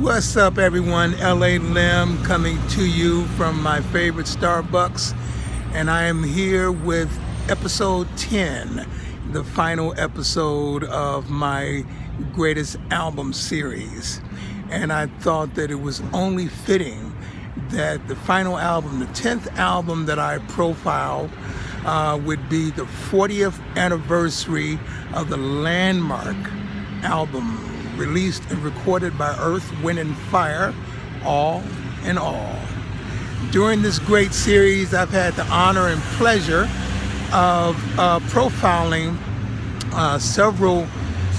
What's up, everyone? LA Lim coming to you from my favorite Starbucks, and I am here with episode 10, the final episode of my greatest album series. And I thought that it was only fitting that the final album, the 10th album that I profile, would be the 40th anniversary of the landmark album released and recorded by Earth, Wind & Fire, All in All. During this great series, I've had the honor and pleasure of profiling several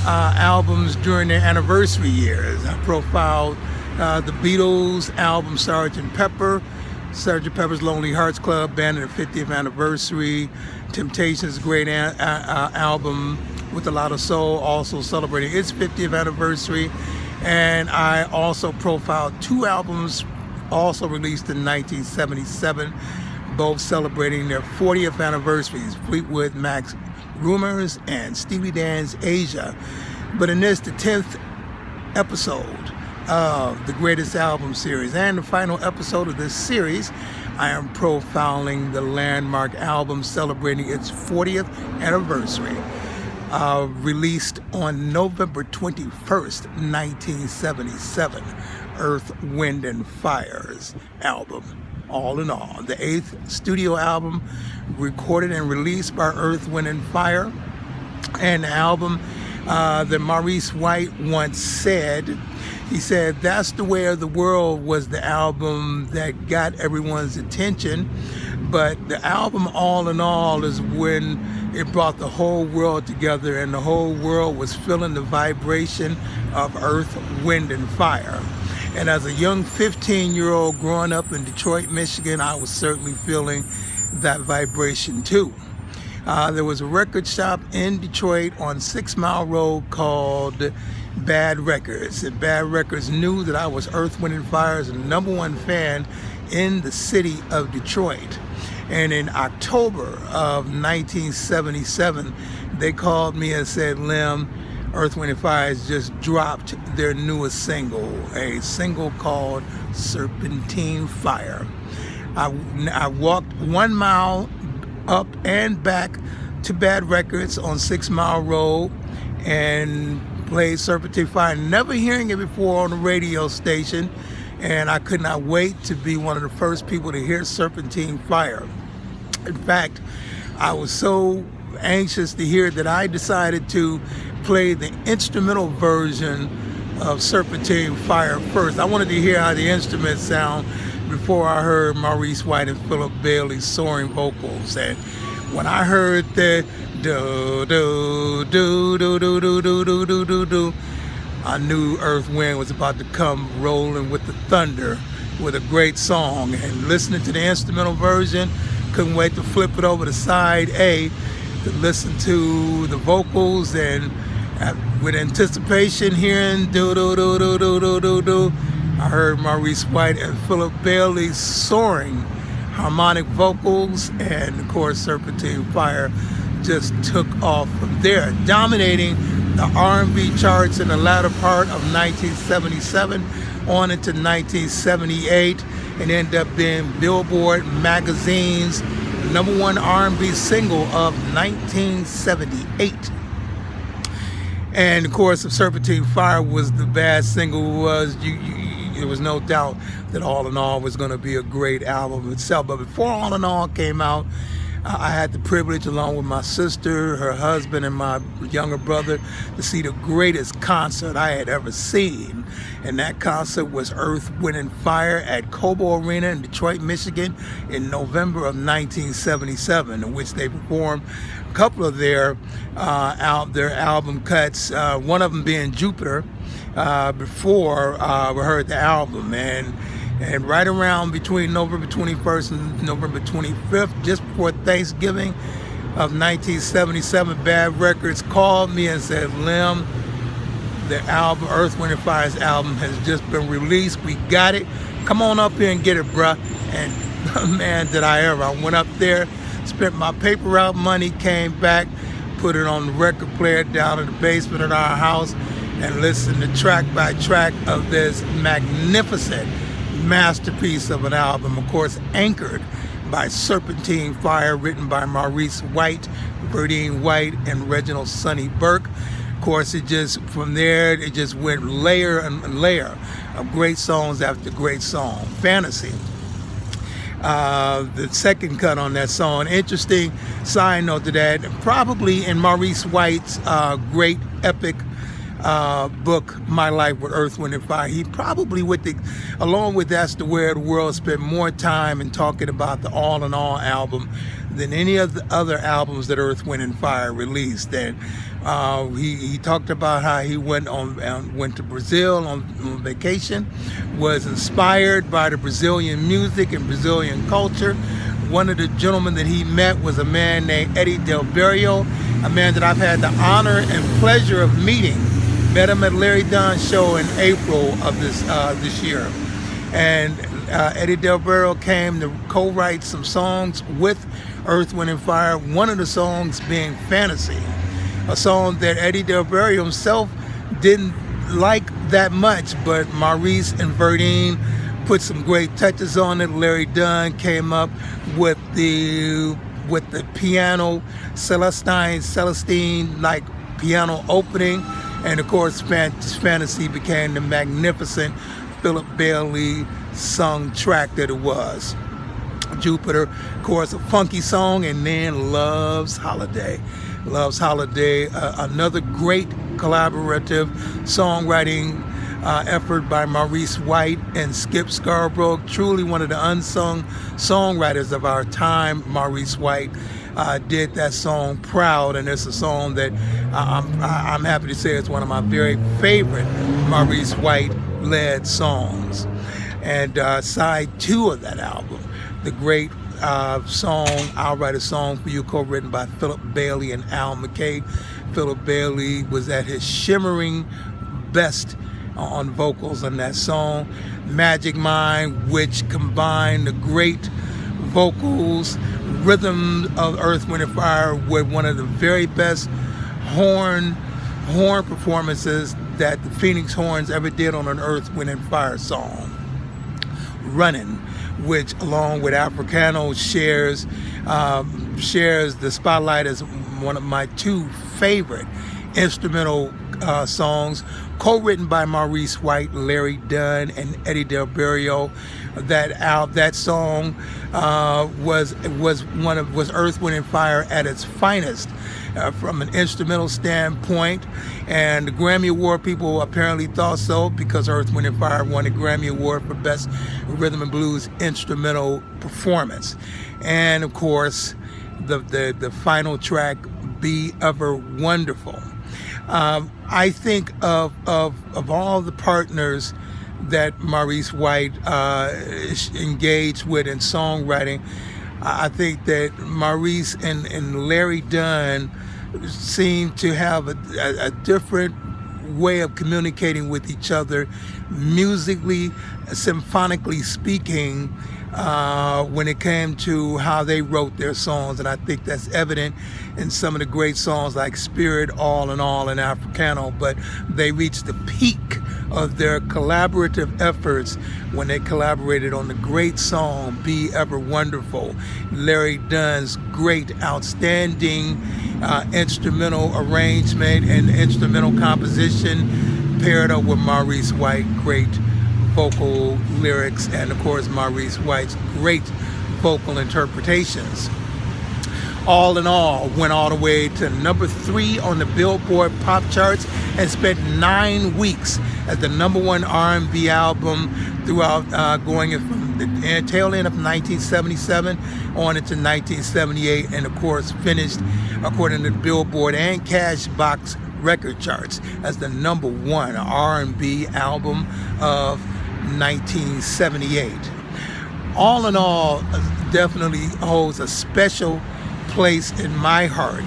albums during their anniversary years. I profiled the Beatles album Sgt. Pepper's Lonely Hearts Club Band at the 50th anniversary, Temptations' great album With a Lot of Soul, also celebrating its 50th anniversary. And I also profiled two albums also released in 1977, both celebrating their 40th anniversaries, Fleetwood Mac's Rumors and Steely Dan's Asia. But in this, the 10th episode of the greatest album series and the final episode of this series, I am profiling the landmark album celebrating its 40th anniversary. Released on November 21st, 1977, Earth, Wind & Fire's album, All in All. The 8th studio album recorded and released by Earth, Wind & Fire. And the album that Maurice White once said, he said, "That's the Way of the World" was the album that got everyone's attention. But the album All in All is when it brought the whole world together, and the whole world was feeling the vibration of Earth, Wind & Fire. And as a young 15-year-old growing up in Detroit, Michigan, I was certainly feeling that vibration too. There was a record shop in Detroit on 6 Mile Road called Bad Records. And Bad Records knew that I was Earth, Wind & Fire's #1 fan in the city of Detroit. And in October of 1977, they called me and said, "Lim, Earth, Wind & Fire has just dropped their newest single, a single called Serpentine Fire." I walked 1 mile up and back to Bad Records on 6 Mile Road and played Serpentine Fire, never hearing it before on the radio station. And I could not wait to be one of the first people to hear Serpentine Fire. In fact, I was so anxious to hear it that I decided to play the instrumental version of Serpentine Fire first. I wanted to hear how the instruments sound before I heard Maurice White and Philip Bailey's soaring vocals. And when I heard the do do do do do do do do do do do, I knew Earth Wind was about to come rolling with the thunder with a great song. And listening to the instrumental version, couldn't wait to flip it over to side A to listen to the vocals, and with anticipation hearing do do do do do do do do, I heard Maurice White and Philip Bailey's soaring harmonic vocals, and of course Serpentine Fire just took off from there, dominating the R&B charts in the latter part of 1977 on into 1978, and ended up being Billboard magazine's #1 R&B single of 1978. And of course, if Serpentine Fire was the bad single, there was no doubt that All in All was going to be a great album itself. But before All in All came out, I had the privilege, along with my sister, her husband, and my younger brother, to see the greatest concert I had ever seen. And that concert was Earth, Wind & Fire at Cobo Arena in Detroit, Michigan in November of 1977, in which they performed a couple of their album cuts, one of them being Jupiter, before we heard the album. And right around between November 21st and November 25th, just before Thanksgiving of 1977, Bad Records called me and said, "Lim, the album, Earth, Wind & Fire's album has just been released. We got it. Come on up here and get it, bruh." And man, did I ever. I went up there, spent my paper route money, came back, put it on the record player down in the basement of our house, and listen to track by track of this magnificent masterpiece of an album, of course anchored by Serpentine Fire, written by Maurice White, Verdine White, and Reginald Sonny Burke. Of course, from there, it just went layer and layer of great songs after great song. Fantasy, the second cut on that song. Interesting side note to that, probably in Maurice White's great epic book, My Life with Earth, Wind and Fire, he probably, along with That's the Way of the World, spent more time in talking about the All in All album than any of the other albums that Earth, Wind and Fire released. And he talked about how he went to Brazil on vacation, was inspired by the Brazilian music and Brazilian culture. One of the gentlemen that he met was a man named Eddie Del Barrio, a man that I've had the honor and pleasure of meeting. Met him at Larry Dunn's show in April of this year. And Eddie Del Barrio came to co-write some songs with Earth, Wind and Fire, one of the songs being Fantasy, a song that Eddie Del Barrio himself didn't like that much, but Maurice and Verdine put some great touches on it. Larry Dunn came up with the piano Celestine like piano opening, and of course Fantasy became the magnificent Philip Bailey sung track that it was. Jupiter, of course, a funky song, and then Love's Holiday. Love's Holiday, another great collaborative songwriting effort by Maurice White and Skip Scarborough. Truly one of the unsung songwriters of our time. Maurice White did that song Proud, and it's a song that I'm happy to say is one of my very favorite Maurice White led songs. And side 2 of that album, the great song I'll Write a Song for You, co-written by Philip Bailey and Al McKay. Philip Bailey was at his shimmering best on vocals on that song. Magic Mind, which combined the great vocals, rhythm of Earth, Wind and Fire with one of the very best horn performances that the Phoenix Horns ever did on an Earth, Wind and Fire song. Running, which along with Africano shares the spotlight as one of my 2 favorite instrumental songs, co-written by Maurice White, Larry Dunn, and Eddie Del Barrio. That song was Earth, Wind and Fire at its finest from an instrumental standpoint, and the Grammy Award people apparently thought so, because Earth, Wind and Fire won the Grammy Award for Best Rhythm and Blues Instrumental Performance. And of course, the final track, Be Ever Wonderful. I think of all the partners that Maurice White engaged with in songwriting, I think that Maurice and Larry Dunn seem to have a different way of communicating with each other, musically, symphonically speaking, when it came to how they wrote their songs. And I think that's evident in some of the great songs like Spirit, All in All, and Africano. But they reached the peak of their collaborative efforts when they collaborated on the great song Be Ever Wonderful. Larry Dunn's great, outstanding instrumental arrangement and instrumental composition paired up with Maurice White, great vocal lyrics, and of course Maurice White's great vocal interpretations. All in All went all the way to number 3 on the Billboard pop charts and spent 9 weeks as the number 1 R&B album throughout, going from the tail end of 1977 on into 1978, and of course finished, according to Billboard and Cashbox record charts, as the number 1 R&B album of 1978. All in All definitely holds a special place in my heart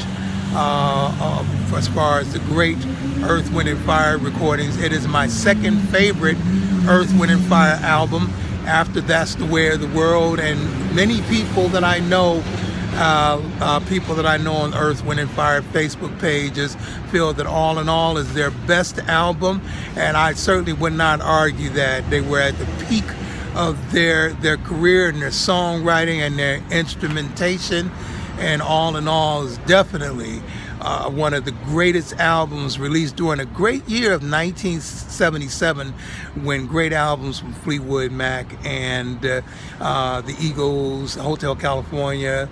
as far as the great Earth, Wind and Fire recordings. It is my second favorite Earth, Wind and Fire album after That's the Way of the World, and many people that I know people that I know on Earth, Wind & Fire Facebook pages feel that All in All is their best album, and I certainly would not argue that. They were at the peak of their career and their songwriting and their instrumentation, and All in All is definitely one of the greatest albums released during a great year of 1977, when great albums from Fleetwood Mac and the Eagles, Hotel California,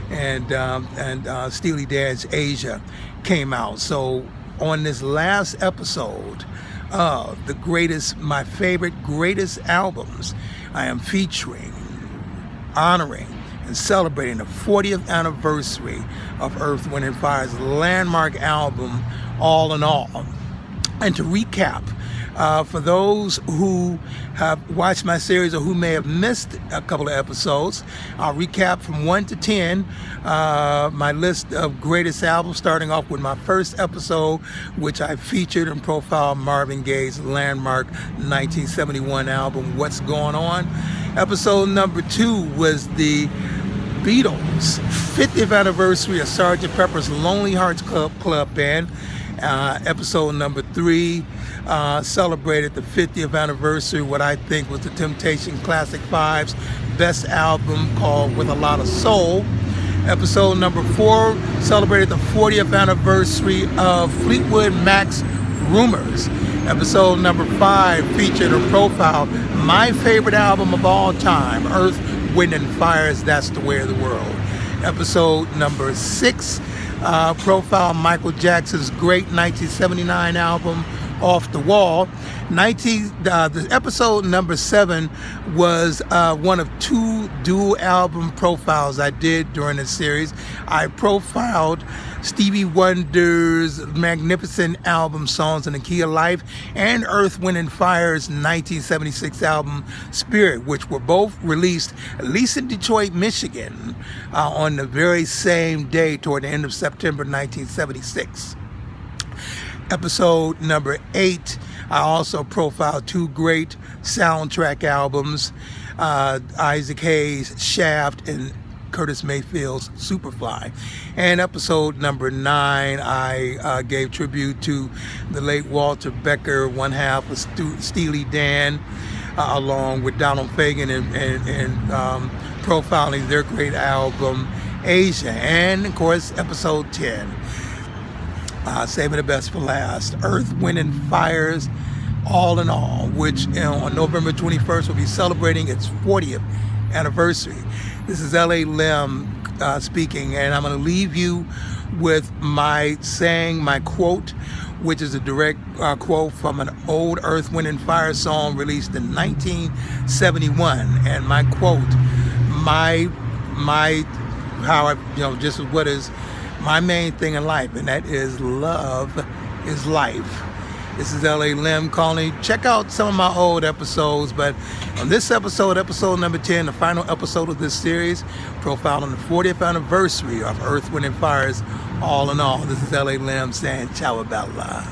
and Steely Dan's Asia came out. So on this last episode of my favorite greatest albums, I am featuring, honoring, and celebrating the 40th anniversary of Earth, Wind & Fire's landmark album, All in All. And to recap, for those who have watched my series or who may have missed a couple of episodes, I'll recap from 1 to 10 my list of greatest albums, starting off with my first episode, which I featured and profiled Marvin Gaye's landmark 1971 album, What's Going On. Episode number 2 was the Beatles' 50th anniversary of Sgt. Pepper's Lonely Hearts Club Band. Episode number 3 celebrated the 50th anniversary, what I think was the Temptation Classic 5's best album, called With a Lot of Soul. Episode number 4 celebrated the 40th anniversary of Fleetwood Mac's Rumors. Episode number 5 featured or profiled my favorite album of all time, Earth, Wind & Fire's That's the Way of the World. Episode number 6 profiled Michael Jackson's great 1979 album, Off the Wall. The episode number 7 was one of 2 dual album profiles I did during the series. I profiled Stevie Wonder's magnificent album Songs in the Key of Life and Earth, Wind & Fire's 1976 album Spirit, which were both released, at least in Detroit, Michigan, on the very same day toward the end of September 1976. Episode number 8, I also profiled 2 great soundtrack albums, Isaac Hayes' Shaft and Curtis Mayfield's Superfly. And episode number 9, I gave tribute to the late Walter Becker, one half of Steely Dan, along with Donald Fagen, and profiling their great album, Asia. And of course, episode 10, saving the best for last, Earth, Wind & Fire's All in All, which on November 21st will be celebrating its 40th anniversary. This is L.A. Lim speaking, and I'm going to leave you with my quote, which is a direct quote from an old Earth, Wind & Fire song released in 1971. And my quote, just what is my main thing in life, and that is love is life. This is L.A. Lim calling. Check out some of my old episodes, but on this episode number 10, the final episode of this series, profiling the 40th anniversary of Earth, Wind & Fire's All in All. This is L.A. Lim saying ciao bella.